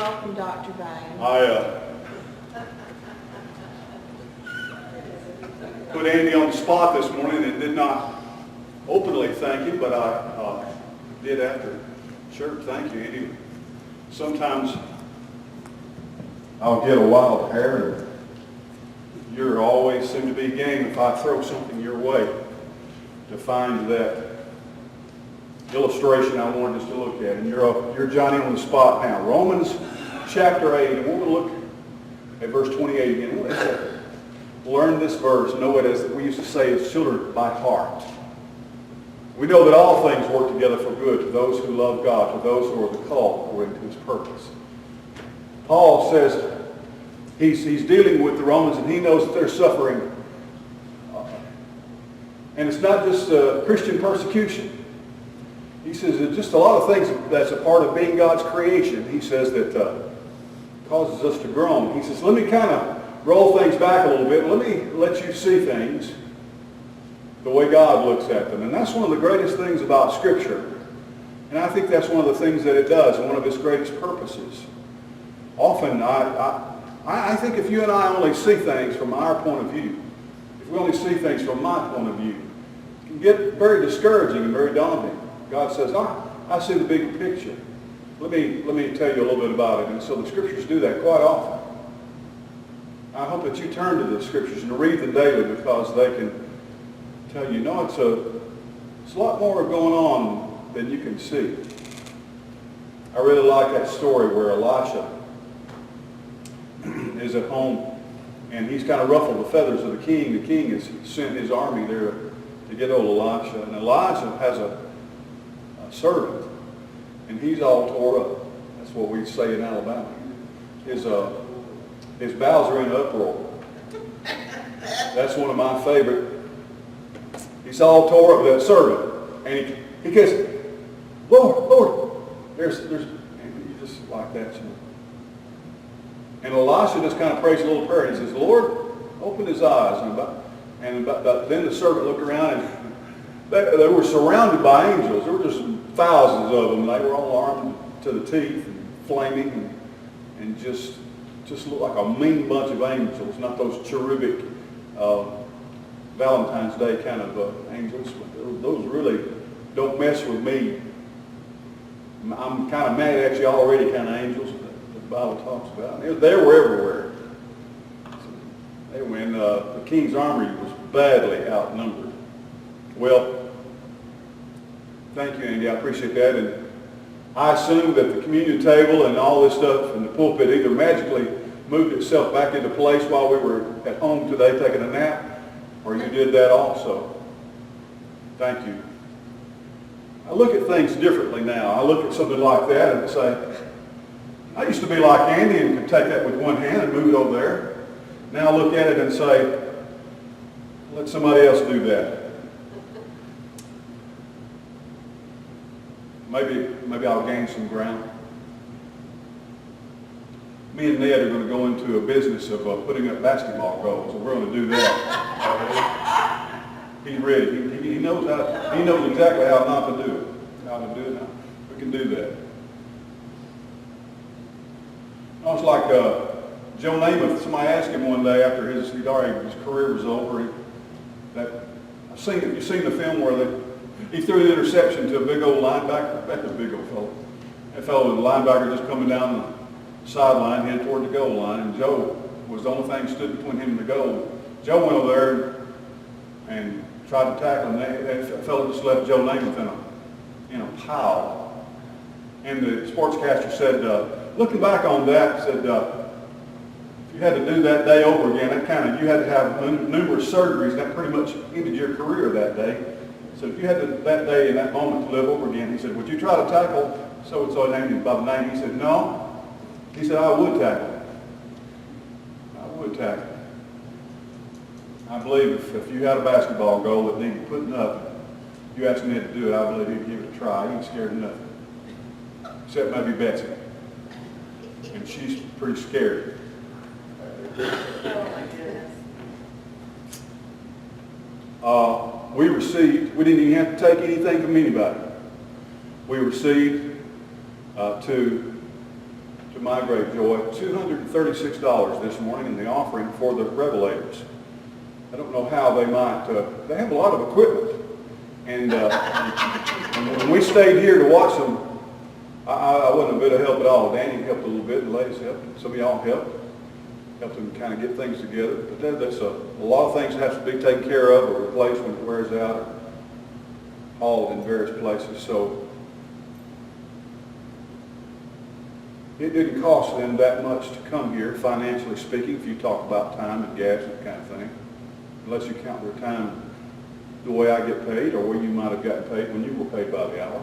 welcome Dr. Vane. I put Andy on the spot this morning and did not openly thank him, but I did after church. Thank you, Andy. Sometimes I'll get a wild hair, and you always seem to be game if I throw something your way to find that illustration I wanted us to look at. And you're Johnny on the spot now. Romans chapter 8, and we're going to look at verse 28 again. Let's learn this verse, know it as we used to say as children by heart. We know that all things work together for good to those who love God, to those who are the called according to his purpose. Paul says he's dealing with the Romans, and he knows that they're suffering. And it's not just Christian persecution. He says there's just a lot of things that's a part of being God's creation. He says that causes us to groan. He says, let me kind of roll things back a little bit. Let me let you see things the way God looks at them. And that's one of the greatest things about Scripture. And I think that's one of the things that it does, and one of its greatest purposes. Often, I think if you and I only see things from our point of view, if we only see things from my point of view, it can get very discouraging and very daunting. God says, I see the bigger picture. Let me tell you a little bit about it. And so the Scriptures do that quite often. I hope that you turn to the Scriptures and read them daily, because they can tell you, no, it's a lot more going on than you can see. I really like that story where Elisha is at home, and he's kind of ruffled the feathers of the king. The king has sent his army there to get old Elisha. And Elisha has a servant, and he's all tore up. That's what we say in Alabama. His bowels are in an uproar. That's one of my favorite. He's all tore up, that servant. And he goes, Lord, there's, and you just like that. And Elisha just kind of prays a little prayer. He says, Lord, open his eyes. And then the servant looked around, and they were surrounded by angels. There were just thousands of them. They were all armed to the teeth and flaming and just looked like a mean bunch of angels, not those cherubic Valentine's Day kind of angels. But those really don't mess with me. I'm kind of mad at you already kind of angels that the Bible talks about. They were everywhere. When the king's army was badly outnumbered. Well, thank you, Andy. I appreciate that. And I assume that the communion table and all this stuff in the pulpit either magically moved itself back into place while we were at home today taking a nap, or you did that also. Thank you. I look at things differently now. I look at something like that and say, I used to be like Andy and could take that with one hand and move it over there. Now I look at it and say, let somebody else do that. Maybe I'll gain some ground. Me and Ned are going to go into a business of putting up basketball goals, and we're going to do that. He's ready. He knows how. He knows exactly how not to do it. How to do it now. We can do that. It's like Joe Namath. Somebody asked him one day after his career was over. You've seen the film where he threw an interception to a big old linebacker. That's a big old fellow. That fellow, the linebacker, just coming down the sideline, headed toward the goal line, and Joe was the only thing that stood between him and the goal. Joe went over there and tried to tackle him. That fellow just left Joe Namath in a pile. And the sportscaster said, looking back on that, said, if you had to do that day over again, you had to have numerous surgeries. That pretty much ended your career that day. So if you had that day and that moment to live over again, he said, would you try to tackle so-and-so, named him by the name? He said, no. He said, I would tackle. I would tackle. I believe if you had a basketball goal that needed putting up, you asked me to do it, I believe he'd give it a try. He ain't scared of nothing. Except maybe Betsy. And she's pretty scared. Oh my goodness. We didn't even have to take anything from anybody. We received to my great joy, $236 this morning in the offering for the Revelators. I don't know how they might, they have a lot of equipment. And when we stayed here to watch them, I wasn't a bit of help at all. Danny helped a little bit, the ladies helped. Some of y'all helped them kind of get things together. But there's a lot of things that have to be taken care of or replaced when it wears out or hauled in various places. So it didn't cost them that much to come here, financially speaking, if you talk about time and gas and that kind of thing, unless you count their time the way I get paid or where you might have gotten paid when you were paid by the hour.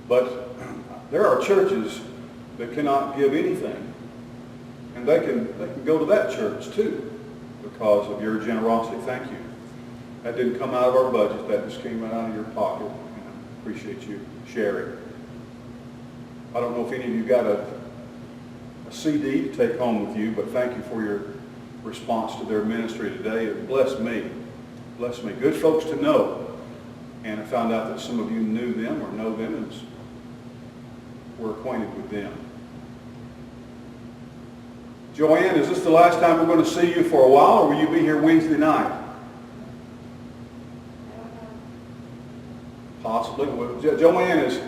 But there are churches that cannot give anything, and they can go to that church too because of your generosity. Thank you. That didn't come out of our budget. That just came out of your pocket. And I appreciate you sharing. I don't know if any of you got a CD to take home with you, but thank you for your response to their ministry today. It blessed me. Blessed me. Good folks to know. And I found out that some of you knew them or know them and were acquainted with them. Joanne, is this the last time we're going to see you for a while, or will you be here Wednesday night? Possibly. Well, Joanne is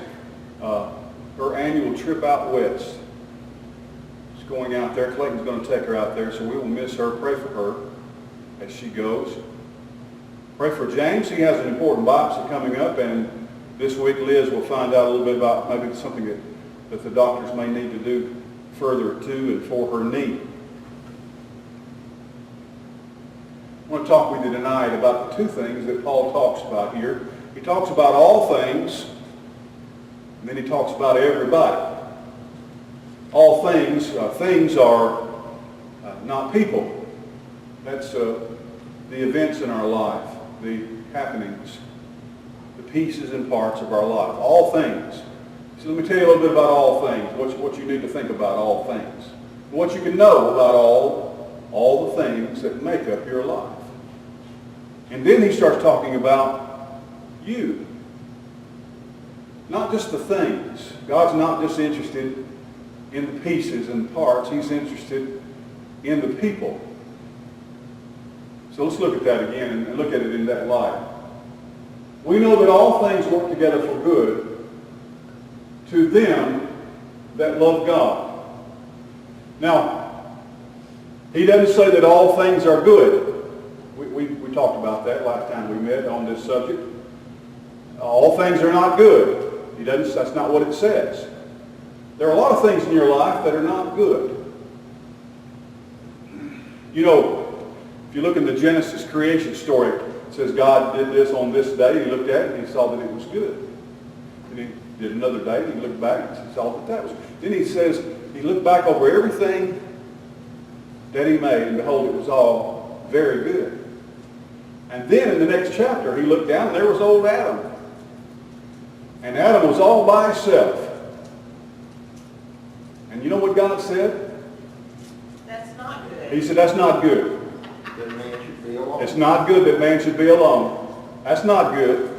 her annual trip out west. She's going out there. Clayton's going to take her out there, so we will miss her. Pray for her as she goes. Pray for James. He has an important biopsy coming up, and this week Liz will find out a little bit about maybe something that the doctors may need to do further to and for her knee. I want to talk with you tonight about the two things that Paul talks about here. He talks about all things, and then he talks about everybody. All things, things are not people. That's the events in our life, the happenings, the pieces and parts of our life. All things. So let me tell you a little bit about all things, what you need to think about all things. What you can know about all the things that make up your life. And then he starts talking about you. Not just the things. God's not just interested in the pieces and the parts. He's interested in the people. So let's look at that again and look at it in that light. We know that all things work together for good to them that love God. Now, he doesn't say that all things are good. We talked about that last time we met on this subject. All things are not good. That's not what it says. There are a lot of things in your life that are not good. You know, if you look in the Genesis creation story, it says God did this on this day. He looked at it and he saw that it was good. And he did another day and he looked back and saw that was. Then he says he looked back over everything that he made, and behold, it was all very good. And then in the next chapter, he looked down and there was old Adam. And Adam was all by himself. And you know what God said? That's not good. He said, that's not good. That man should be alone. It's not good that man should be alone. That's not good.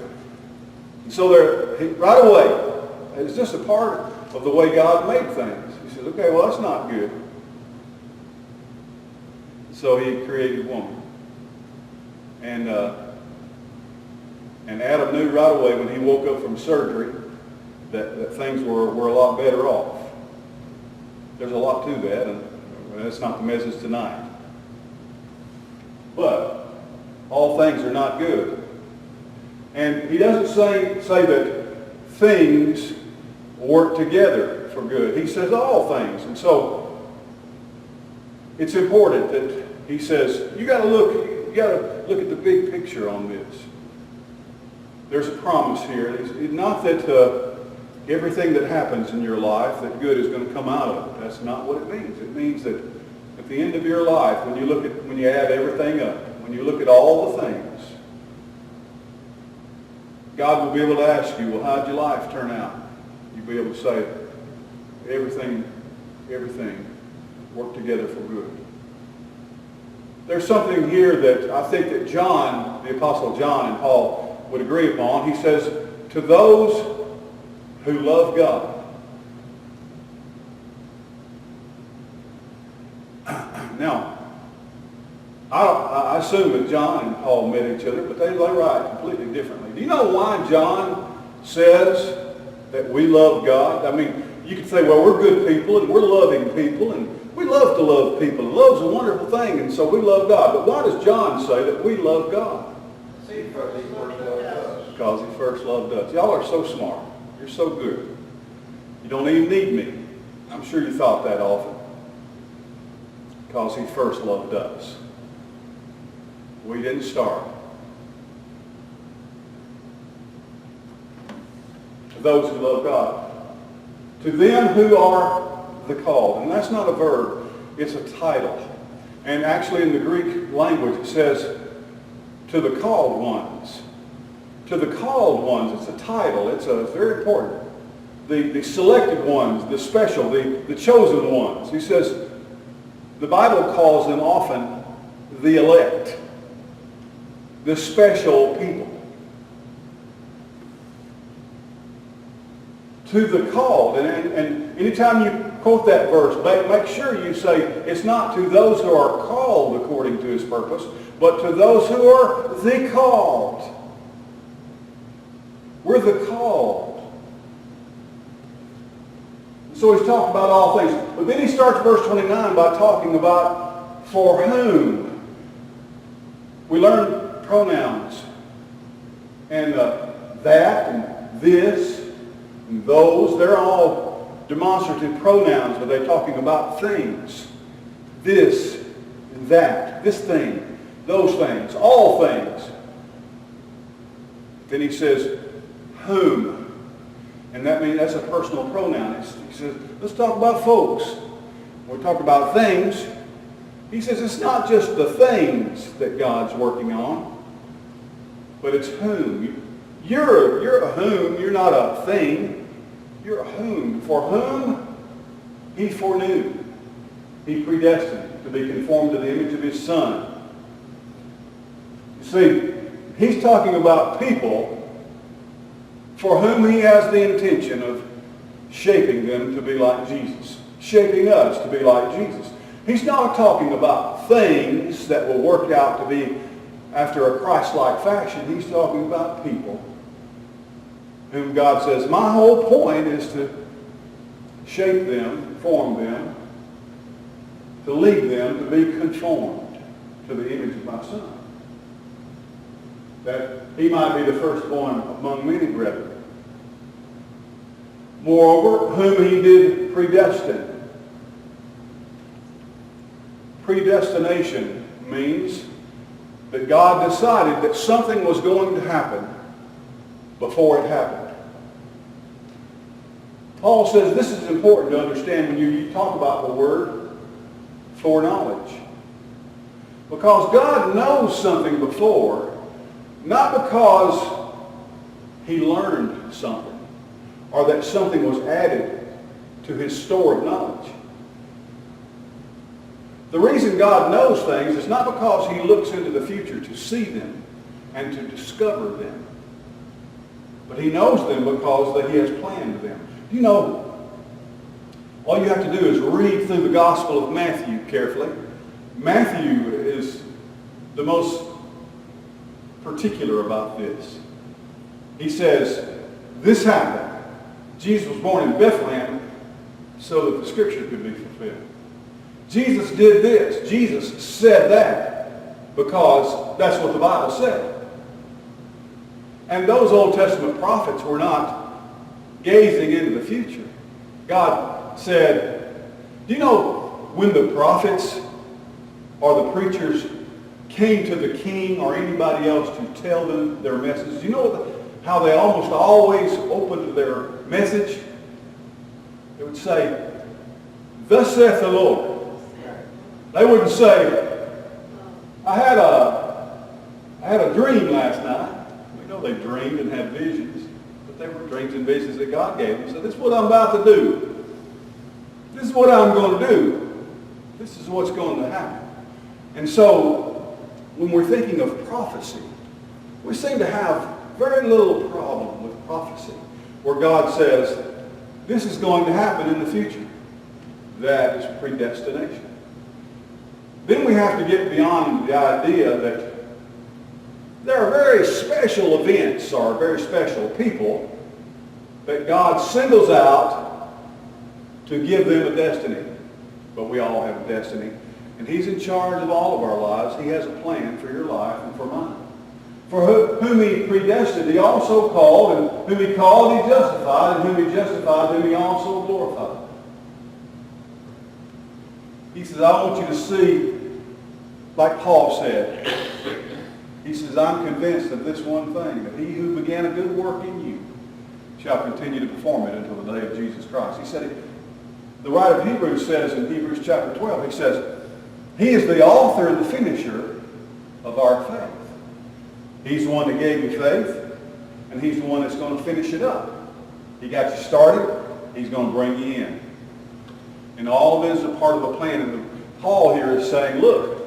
And so right away, it's just a part of the way God made things. He said, okay, well, that's not good. So he created woman. And Adam knew right away when he woke up from surgery that things were a lot better off. There's a lot to that, and that's not the message tonight. But all things are not good. And he doesn't say that things work together for good. He says all things. And so it's important that he says, you got to look at the big picture on this. There's a promise here. It's not that everything that happens in your life, that good is going to come out of it. That's not what it means. It means that at the end of your life, when you add everything up, when you look at all the things, God will be able to ask you, well, how'd your life turn out? You'll be able to say, everything worked together for good. There's something here that I think that John, the Apostle John and Paul would agree upon. He says, to those who love God, Now, I assume that John and Paul met each other, but they write completely differently. Do you know why John says that we love God? I mean, you could say, well, we're good people and we're loving people and we love to love people. Love's a wonderful thing, and so we love God. But why does John say that we love God? See, because he first loved us. Because he first loved us. Y'all are so smart. You're so good. You don't even need me. I'm sure you thought that often. Because he first loved us. We didn't start. To those who love God. To them who are the called. And that's not a verb. It's a title. And actually in the Greek language it says, to the called ones. To the called ones. It's a title. It's very important. The selected ones, the special, the chosen ones. He says, the Bible calls them often the elect. The special people. To the called. And anytime you quote that verse, make sure you say it's not to those who are called according to his purpose, but to those who are the called. We're the called. So he's talking about all things. But then he starts verse 29 by talking about for whom. We learn pronouns. And that and this and those, they're all demonstrative pronouns, but they're talking about things. This and that, this thing, those things, all things. Then he says, whom. And that means that's a personal pronoun. He says, let's talk about folks. When we talk about things, he says it's not just the things that God's working on, but it's whom. You're a whom. You're not a thing. You're a whom. For whom he foreknew. He predestined to be conformed to the image of his Son. You see, he's talking about people for whom he has the intention of shaping them to be like Jesus. Shaping us to be like Jesus. He's not talking about things that will work out to be after a Christ-like fashion. He's talking about people whom God says, my whole point is to shape them, form them, to lead them to be conformed to the image of my Son. That he might be the firstborn among many brethren. Moreover, whom he did predestine. Predestination means that God decided that something was going to happen before it happened. Paul says this is important to understand when you talk about the word foreknowledge. Because God knows something before, not because he learned something or that something was added to his store of knowledge. The reason God knows things is not because he looks into the future to see them and to discover them. But he knows them because that he has planned them. You know, all you have to do is read through the Gospel of Matthew carefully. Matthew is the most particular about this. He says, this happened. Jesus was born in Bethlehem so that the scripture could be fulfilled. Jesus did this. Jesus said that because that's what the Bible said. And those Old Testament prophets were not gazing into the future. God said, do you know when the prophets or the preachers came to the king or anybody else to tell them their message, do you know how they almost always opened their message? They would say, thus saith the Lord. They wouldn't say, I had a dream last night. We know they dreamed and had visions, but they were dreams and visions that God gave them. So this is what I'm about to do. This is what I'm going to do. This is what's going to happen. And so when we're thinking of prophecy, we seem to have very little problem with prophecy, where God says, this is going to happen in the future. That is predestination. then we have to get beyond the idea that there are very special events or very special people that God singles out to give them a destiny. But we all have a destiny. And He's in charge of all of our lives. He has a plan for your life and for mine. For whom He predestined, He also called, and whom He called, He justified, and whom He justified, whom He also glorified. He says, I want you to see, like Paul said, he says, I'm convinced of this one thing, that He who began a good work in you shall continue to perform it until the day of Jesus Christ. He said, the writer of Hebrews says in Hebrews chapter 12, he says, He is the author and the finisher of our faith. He's the one that gave you faith, and He's the one that's going to finish it up. He got you started, He's going to bring you in. And all of it is a part of a plan. And Paul here is saying, look,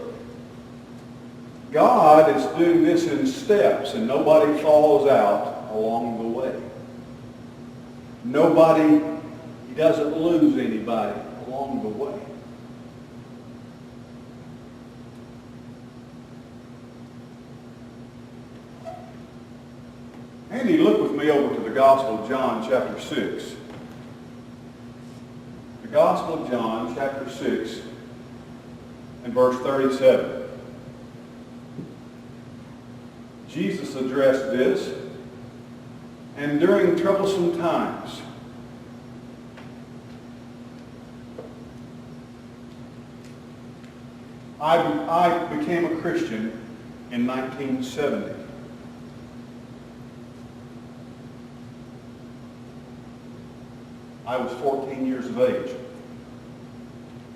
God is doing this in steps, and nobody falls out along the way. He doesn't lose anybody along the way. Andy, look with me over to the Gospel of John, chapter 6. The Gospel of John, chapter 6, and verse 37. Jesus addressed this, and during troublesome times, I became a Christian in 1970. I was 14 years of age.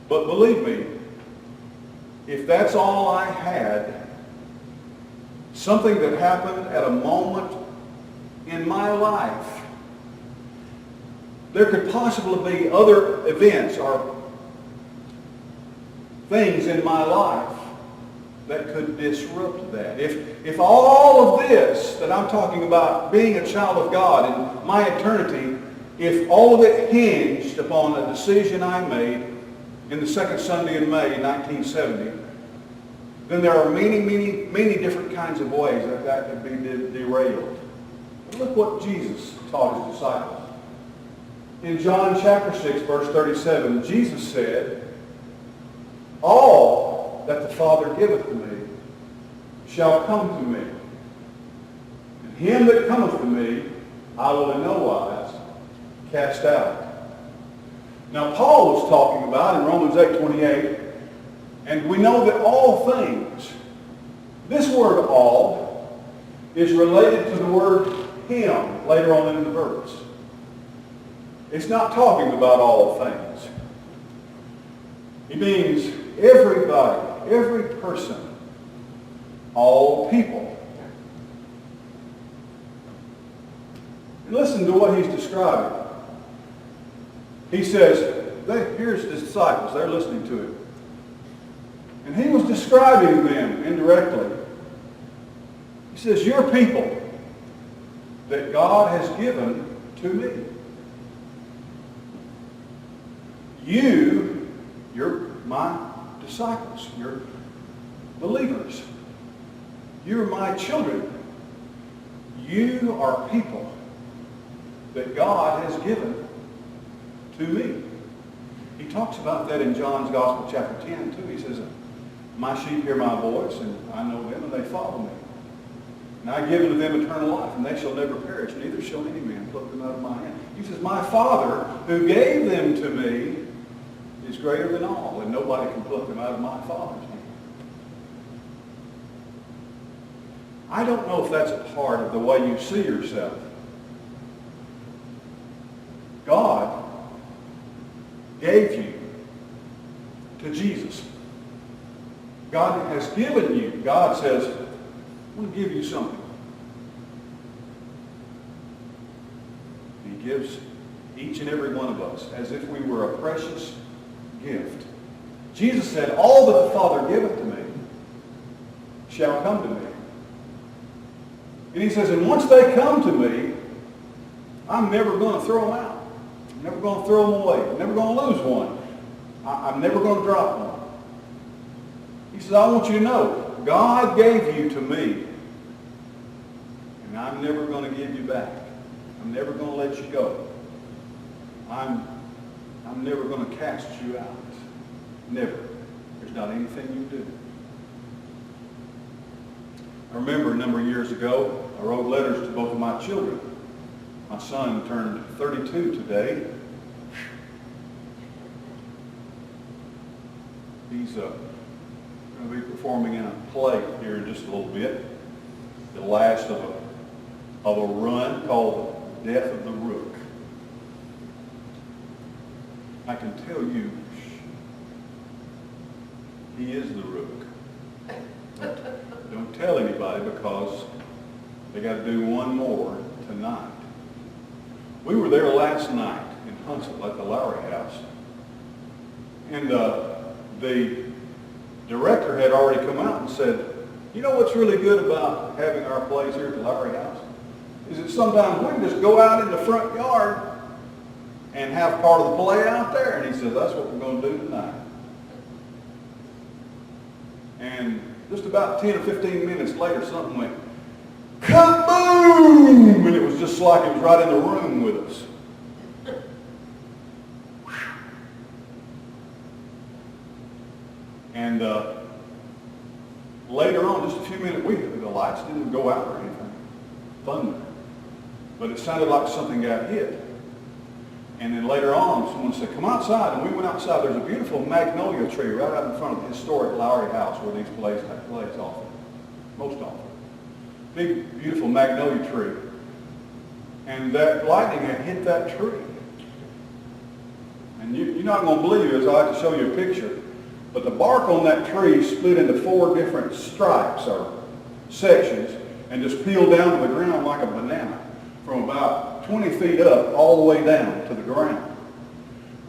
But believe me, if that's all I had, something that happened at a moment in my life, there could possibly be other events or things in my life that could disrupt that. If all of this that I'm talking about, being a child of God and my eternity, if all of it hinged upon a decision I made in the second Sunday in May 1970, then there are many, many, many different kinds of ways that could be derailed. But look what Jesus taught His disciples. In John chapter 6, verse 37, Jesus said, all that the Father giveth to me shall come to me. And him that cometh to me, I will in no wise cast out. Now Paul was talking about in Romans 8:28, and we know that all things, this word all, is related to the word him later on in the verse. It's not talking about all things. It means everybody, every person, all people. And listen to what he's describing. He says, here's the disciples, they're listening to him. And he was describing them indirectly. He says, your people that God has given to me. You're my disciples. You're believers. You're my children. You are people that God has given to me. He talks about that in John's Gospel, chapter 10, too. He says, my sheep hear my voice, and I know them, and they follow me. And I give unto them eternal life, and they shall never perish, neither shall any man pluck them out of my hand. He says, my Father, who gave them to me, is greater than all, and nobody can pluck them out of my Father's hand. I don't know if that's a part of the way you see yourself. God gave you to Jesus. God has given you. God says, I want to give you something. He gives each and every one of us as if we were a precious gift. Jesus said, all that the Father giveth to me shall come to me. And he says, and once they come to me, I'm never going to throw them out. I'm never going to throw them away. I'm never going to lose one. I'm never going to drop one. He says, I want you to know, God gave you to me, and I'm never going to give you back. I'm never going to let you go. I'm never going to cast you out. Never. There's not anything you do. I remember a number of years ago, I wrote letters to both of my children. My son turned 32 today. He's going to be performing in a play here in just a little bit. The last of a run called The Death of the Rook. I can tell you, he is the Rook. Don't tell anybody because they got to do one more tonight. We were there last night in Huntsville at the Lowry House. And the director had already come out and said, you know what's really good about having our plays here at the Lowry House? Is that sometimes we can just go out in the front yard and have part of the play out there. And he says, that's what we're going to do tonight. And just about 10 or 15 minutes later, something went, kaboom! And it was just like it was right in the room with us. And later on, just a few minutes, the lights didn't go out or anything. Thunder. But it sounded like something got hit. And then later on, someone said, come outside. And we went outside. There's a beautiful magnolia tree right out in front of the historic Lowry House where these plays take place often. Most often. Big, beautiful magnolia tree. And that lightning had hit that tree. And you're not going to believe this. I'll have to show you a picture. But the bark on that tree split into 4 different stripes or sections and just peeled down to the ground like a banana from about 20 feet up all the way down to the ground.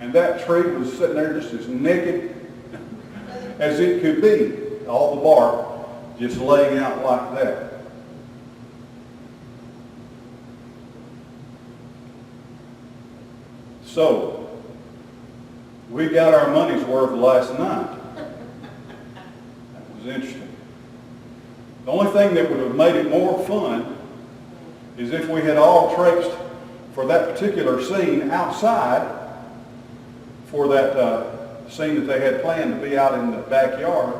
And that tree was sitting there just as naked as it could be. All the bark just laying out like that. So, we got our money's worth last night. That was interesting. The only thing that would have made it more fun is if we had all traipsed for that particular scene outside for that scene that they had planned to be out in the backyard.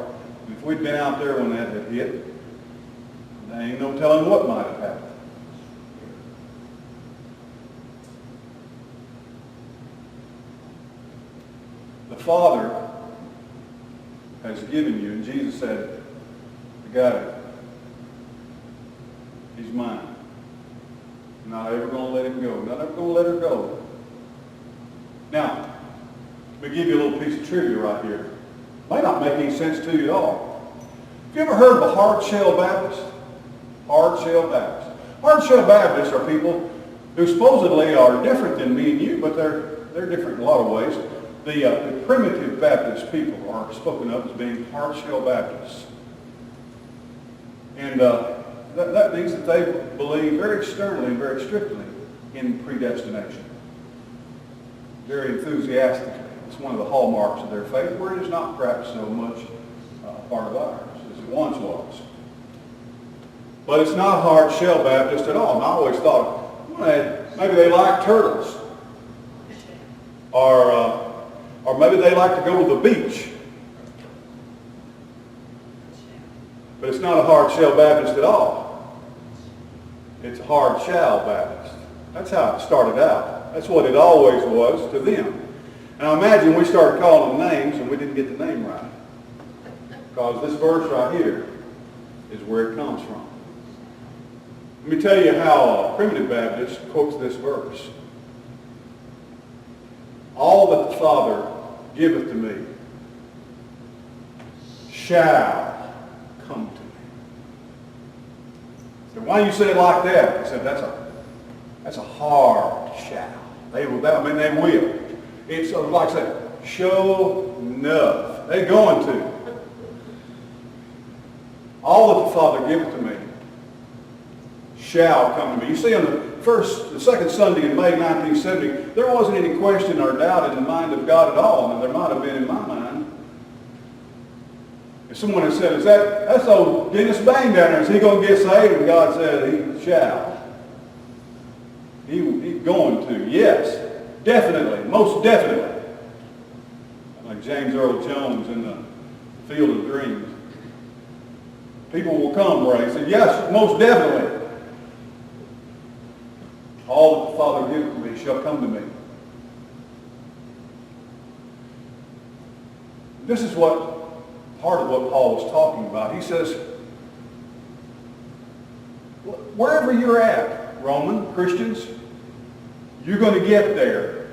If we'd been out there when that had hit, there ain't no telling what might have happened. The Father has given you, and Jesus said, I got it. He's mine. I'm not ever going to let him go. Not ever going to let her go. Now, let me give you a little piece of trivia right here. Might not make any sense to you at all. Have you ever heard of a hard-shell Baptist? Hard-shell Baptist. Hard-shell Baptists are people who supposedly are different than me and you, but they're different in a lot of ways. The primitive Baptist people are spoken of as being hard-shell Baptists. And that means that they believe very sternly and very strictly in predestination. Very enthusiastically. It's one of the hallmarks of their faith, where it is not perhaps so much part of ours as it once was. But it's not hard-shell Baptist at all. And I always thought, well, maybe they like turtles. Or maybe they like to go to the beach. But it's not a hard-shell Baptist at all. It's a hard-shell Baptist. That's how it started out. That's what it always was to them. And I imagine we started calling them names and we didn't get the name right. Because this verse right here is where it comes from. Let me tell you how Primitive Baptist quotes this verse. All that the Father giveth to me shall come to me. So why do you say it like that? I said, that's a hard shall. They will. They will. It's like I said, show enough. They're going to. All that the Father giveth to me shall come to me. You see, on the second Sunday in May 1970, there wasn't any question or doubt in the mind of God at all. Now, there might have been in my mind. If someone had said, that's old Dennis Bain down there, is he going to get saved? And God said, he shall. He's going to. Yes, definitely, most definitely. Like James Earl Jones in the Field of Dreams. People will come where he said, yes, most definitely. All that the Father gives to me shall come to me. This is part of what Paul was talking about. He says, wherever you're at, Roman Christians, you're going to get there.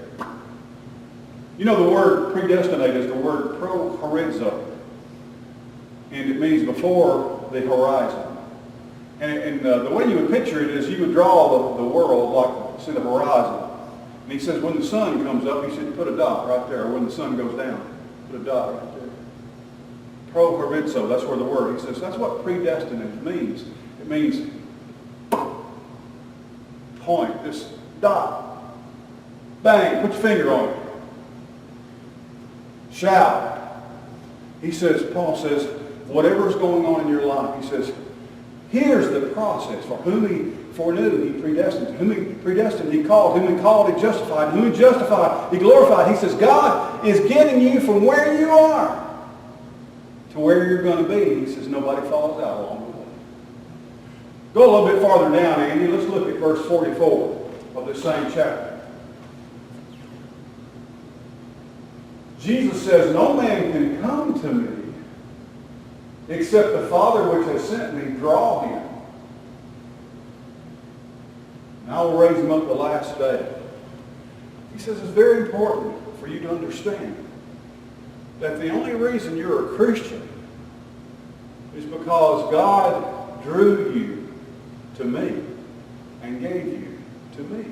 You know, the word predestinate is the word prohorizo. And it means before the horizon. And the way you would picture it is you would draw the world like, see the horizon. And he says when the sun comes up, he said put a dot right there. Or when the sun goes down, put a dot right there. Prohorizo, that's where the word. He says that's what predestinate means. It means point, this dot. Bang, put your finger on it. Shout. He says, Paul says, whatever's going on in your life, he says, here's the process. For whom he foreknew, he predestined. Whom he predestined, he called. Whom he called, he justified. Whom he justified, he glorified. He says, God is getting you from where you are to where you're going to be. He says, nobody falls out along the way. Go a little bit farther down, Andy. Let's look at verse 44 of the same chapter. Jesus says, no man can come to me except the Father which has sent me draw him. And I will raise him up the last day. He says it's very important for you to understand that the only reason you're a Christian is because God drew you to me and gave you to me.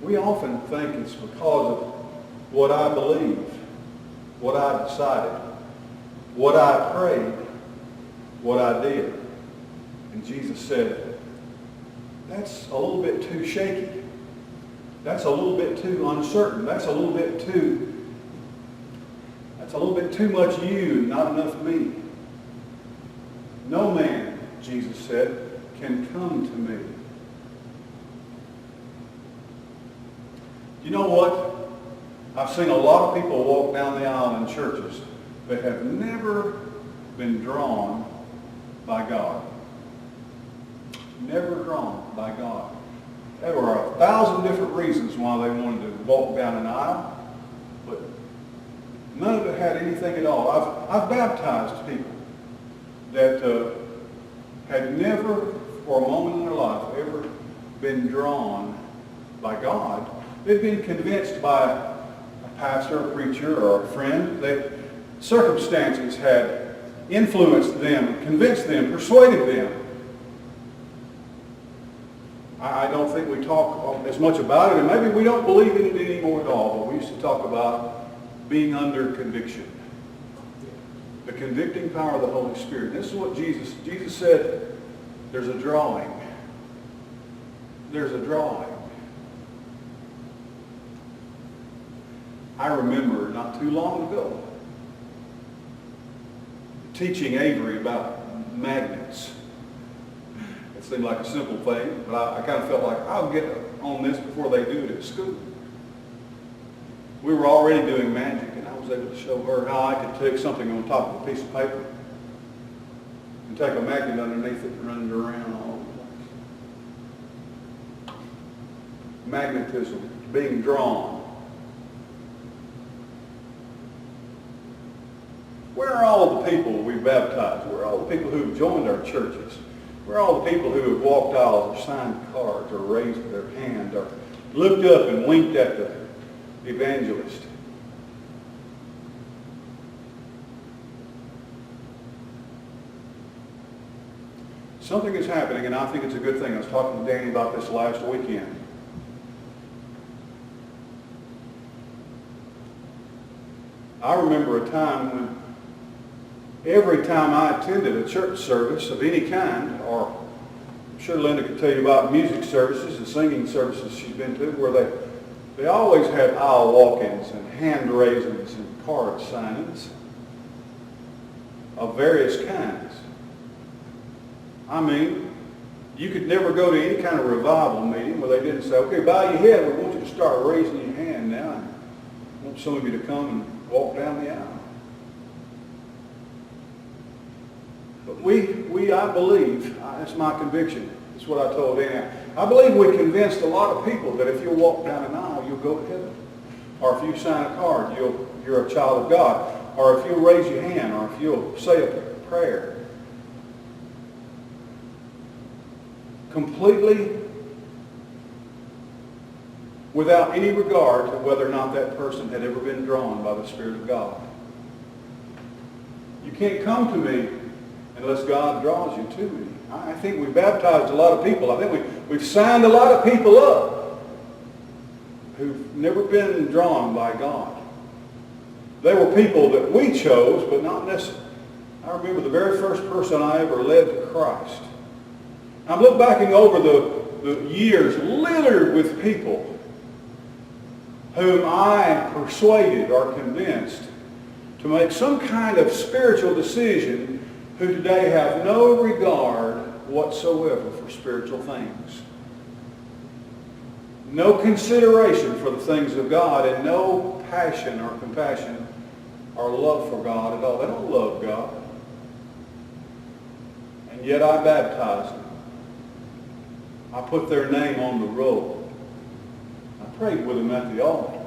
We often think it's because of what I believe, what I decided, what I prayed, what I did. And Jesus said, that's a little bit too shaky. That's a little bit too uncertain. That's a little bit too much you and not enough me. No man, Jesus said, can come to me. You know what? I've seen a lot of people walk down the aisle in churches that have never been drawn by God. Never drawn by God. There were 1,000 different reasons why they wanted to walk down an aisle, but none of it had anything at all. I've baptized people that had never, for a moment in their life, ever been drawn by God. They'd been convinced by a pastor, a preacher, or a friend that circumstances had influenced them, convinced them, persuaded them. I don't think we talk as much about it, and maybe we don't believe in it anymore at all, but we used to talk about being under conviction. The convicting power of the Holy Spirit. This is what Jesus said, there's a drawing. There's a drawing. I remember not too long ago teaching Avery about magnets. It seemed like a simple thing, but I kind of felt like I'll get on this before they do it at school. We were already doing magic, and I was able to show her how I could take something on top of a piece of paper and take a magnet underneath it and run it around all over the place. Magnetism, being drawn. Where are all the people we baptized? Where are all the people who have joined our churches? Where are all the people who have walked aisles or signed cards or raised their hand or looked up and winked at the evangelist? Something is happening, and I think it's a good thing. I was talking to Danny about this last weekend. I remember a time when every time I attended a church service of any kind, or I'm sure Linda could tell you about music services and singing services she's been to, where they always had aisle walk-ins and hand raisings and card signings. of various kinds. I mean, you could never go to any kind of revival meeting where they didn't say, okay, bow your head. We want you to start raising your hand now. And I want some of you to come and walk down the aisle. But I believe, that's my conviction. That's what I told Anna. I believe we convinced a lot of people that if you'll walk down an aisle, you'll go to heaven. Or if you sign a card, you're a child of God. Or if you'll raise your hand, or if you'll say a prayer. Completely without any regard to whether or not that person had ever been drawn by the Spirit of God. You can't come to me unless God draws you to me. I think we've baptized a lot of people. I think we've signed a lot of people up who've never been drawn by God. They were people that we chose, but not necessarily. I remember the very first person I ever led to Christ. I'm looking back over the years littered with people whom I persuaded or convinced to make some kind of spiritual decision who today have no regard whatsoever for spiritual things. No consideration for the things of God and no passion or compassion or love for God at all. They don't love God. And yet I baptized them. I put their name on the roll. I prayed with them at the altar.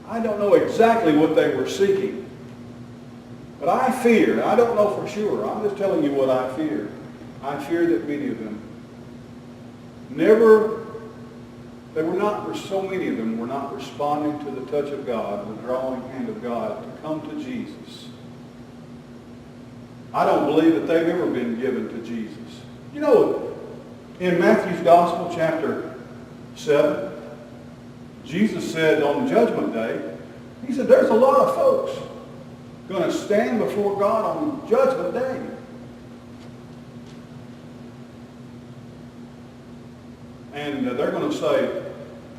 I don't know exactly what they were seeking. But I fear, I don't know for sure, I'm just telling you what I fear. I fear that many of them so many of them were not responding to the touch of God, the drawing hand of God to come to Jesus. I don't believe that they've ever been given to Jesus. You know, in Matthew's Gospel, chapter 7, Jesus said on Judgment Day, he said, there's a lot of folks going to stand before God on Judgment Day. And they're going to say,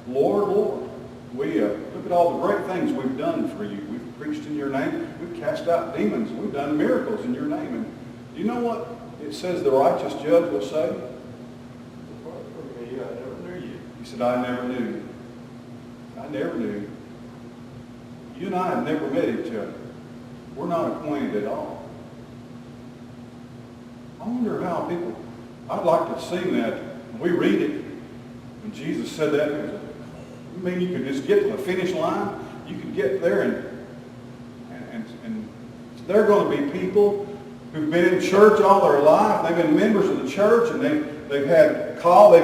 Lord, Lord, we look at all the great things we've done for you. We've preached in your name. We've cast out demons. We've done miracles in your name. And do you know what it says the righteous judge will say? Depart from me, I never knew you. He said, I never knew you. I never knew you. You and I have never met each other. We're not acquainted at all. I wonder how people, I'd like to sing that. When we read it, when Jesus said that, you mean you could just get to the finish line? You could get there and there are going to be people who've been in church all their life. They've been members of the church and they've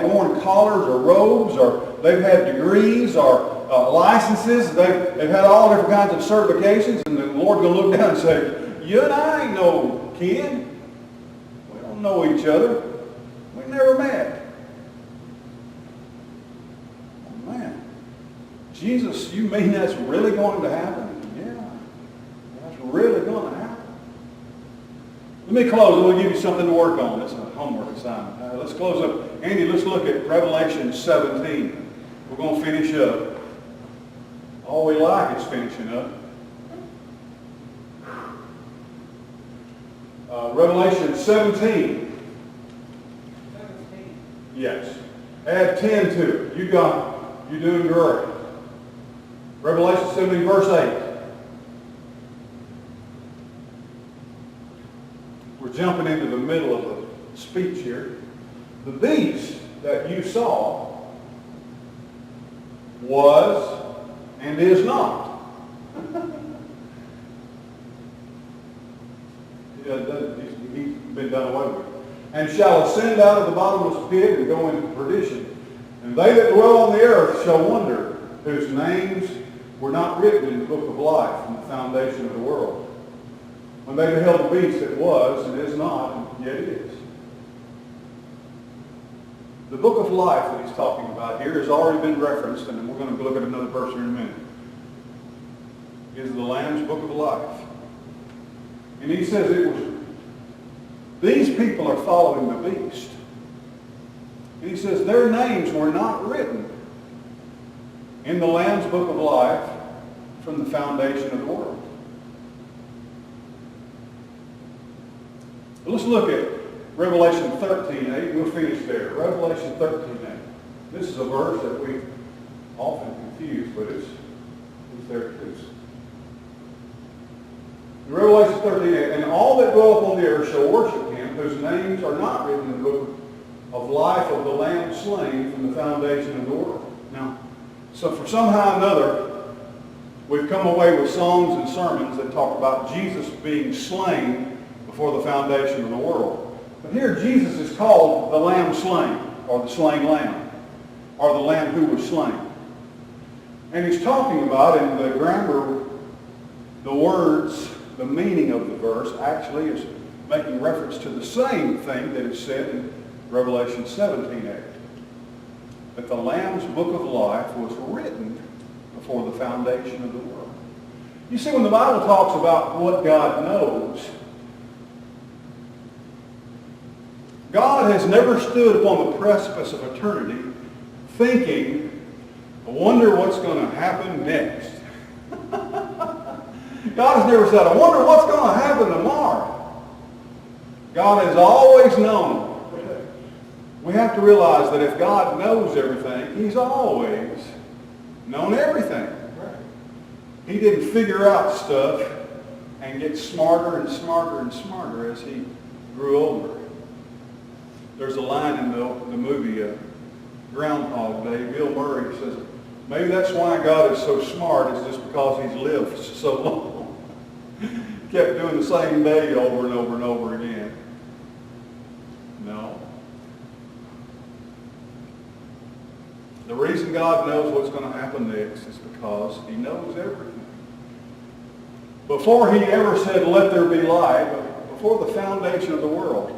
worn collars or robes, or they've had degrees or licenses. They've had all different kinds of certifications, and the Lord's going to look down and say, you and I ain't no kin. We don't know each other. We never met. Oh, man. Jesus, you mean that's really going to happen? Yeah. That's really going to happen. Let me close and we'll give you something to work on. It's a homework assignment. Let's close up. Andy, let's look at Revelation 17. We're going to finish up. All we like is finishing up. Revelation 17. Yes. Add 10 to it. You got it. You're doing great. Revelation 17, verse 8. We're jumping into the middle of the speech here. The beast that you saw was and is not. He's been done away with. And shall ascend out of the bottomless pit and go into perdition. And they that dwell on the earth shall wonder, whose names were not written in the book of life from the foundation of the world. When they beheld the beast, it was and is not, and yet it is. The book of life that he's talking about here has already been referenced, and we're going to look at another verse here in a minute. It is the Lamb's book of life. And he says it was, these people are following the beast. And he says their names were not written in the Lamb's book of life from the foundation of the world. But let's look at Revelation 13:8. We'll finish there. Revelation 13:8. This is a verse that we often confuse, but it's there too. In Revelation 13:8, and all that dwell upon the earth shall worship him, whose names are not written in the book of life of the Lamb slain from the foundation of the world. Now, so for somehow or another, we've come away with songs and sermons that talk about Jesus being slain before the foundation of the world. But here Jesus is called the Lamb slain, or the slain Lamb, or the Lamb who was slain. And he's talking about, in the grammar, the words, the meaning of the verse actually is making reference to the same thing that is said in Revelation 17:8. That the Lamb's book of life was written before the foundation of the world. You see, when the Bible talks about what God knows, God has never stood upon the precipice of eternity thinking, I wonder what's going to happen next. God has never said, I wonder what's going to happen tomorrow. God has always known. We have to realize that if God knows everything, he's always known everything. He didn't figure out stuff and get smarter and smarter and smarter as he grew older. There's a line in the movie Groundhog Day. Bill Murray says, maybe that's why God is so smart, is just because he's lived so long. Kept doing the same day over and over and over again. No. The reason God knows what's going to happen next is because he knows everything. Before he ever said, let there be light, before the foundation of the world,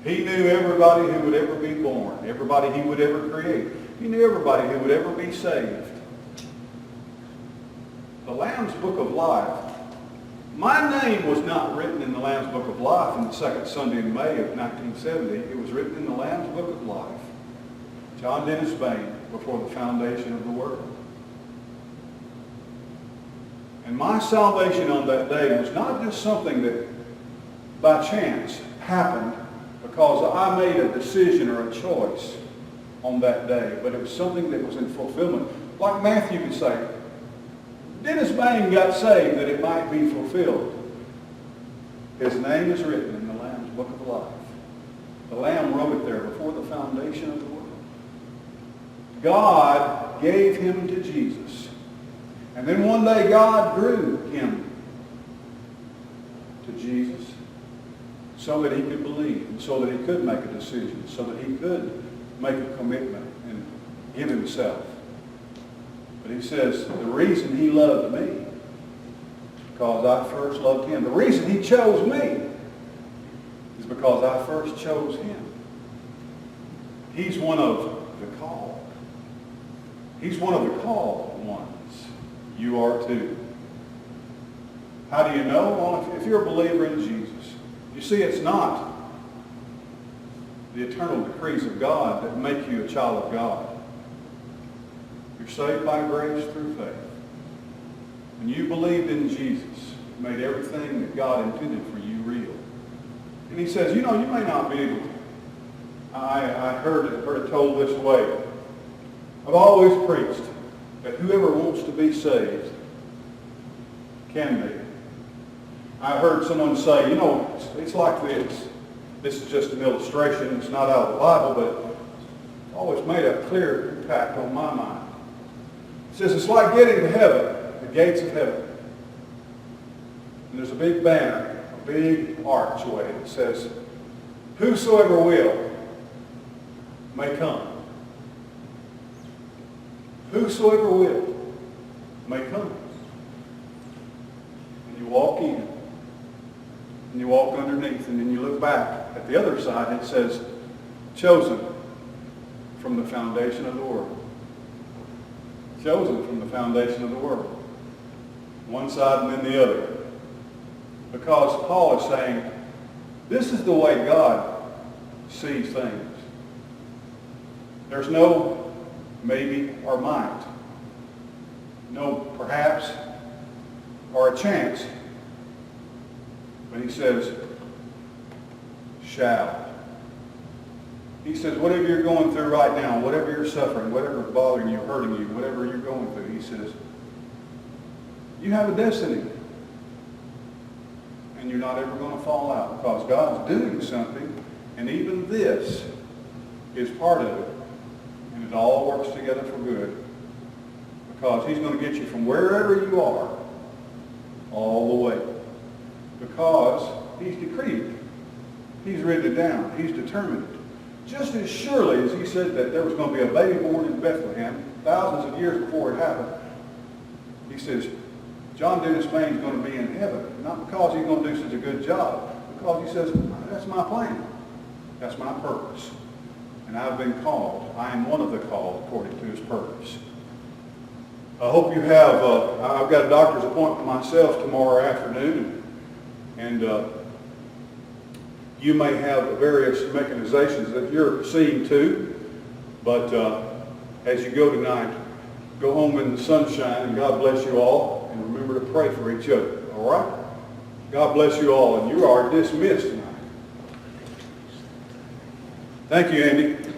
he knew everybody who would ever be born, everybody he would ever create. He knew everybody who would ever be saved. The Lamb's Book of Life, my name was not written in the Lamb's Book of Life on the second Sunday in May of 1970. It was written in the Lamb's Book of Life. John Dennis Bain, before the foundation of the world. And my salvation on that day was not just something that by chance happened because I made a decision or a choice on that day, but it was something that was in fulfillment. Like Matthew could say, Dennis Bain got saved that it might be fulfilled. His name is written in the Lamb's Book of Life. The Lamb wrote it there before the foundation of the world. God gave him to Jesus. And then one day God drew him to Jesus so that he could believe, and so that he could make a decision, so that he could make a commitment and give himself. But he says, the reason he loved me is because I first loved him. The reason he chose me is because I first chose him. He's one of the called. He's one of the called ones. You are too. How do you know? Well, if you're a believer in Jesus, you see, it's not the eternal decrees of God that make you a child of God. You're saved by grace through faith. When you believed in Jesus, it made everything that God intended for you real. And he says, you know, you may not be able to. I heard it told this way. I've always preached that whoever wants to be saved can be. I heard someone say, you know, it's like this. This is just an illustration. It's not out of the Bible, but it's always made a clear impact on my mind. It says it's like getting to heaven, the gates of heaven. And there's a big banner, a big archway that says, whosoever will may come. Whosoever will may come. And you walk in. And you walk underneath. And then you look back. At the other side it says, chosen from the foundation of the world. Chosen from the foundation of the world. One side and then the other. Because Paul is saying, this is the way God sees things. There's no maybe or might. No perhaps or a chance. But he says, shall. He says, whatever you're going through right now, whatever you're suffering, whatever's bothering you, hurting you, whatever you're going through, he says, you have a destiny. And you're not ever going to fall out because God's doing something, and even this is part of it. And it all works together for good. Because he's going to get you from wherever you are all the way. Because he's decreed it. He's written it down. He's determined it. Just as surely as he said that there was going to be a baby born in Bethlehem thousands of years before it happened, he says, John Dennis Main's going to be in heaven. Not because he's going to do such a good job. Because he says, that's my plan. That's my purpose. And I've been called. I am one of the called according to his purpose. I hope you have, I've got a doctor's appointment myself tomorrow afternoon. And you may have various mechanizations that you're seeing too. But as you go tonight, go home in the sunshine, and God bless you all. And remember to pray for each other. All right? God bless you all, and you are dismissed tonight. Thank you, Andy.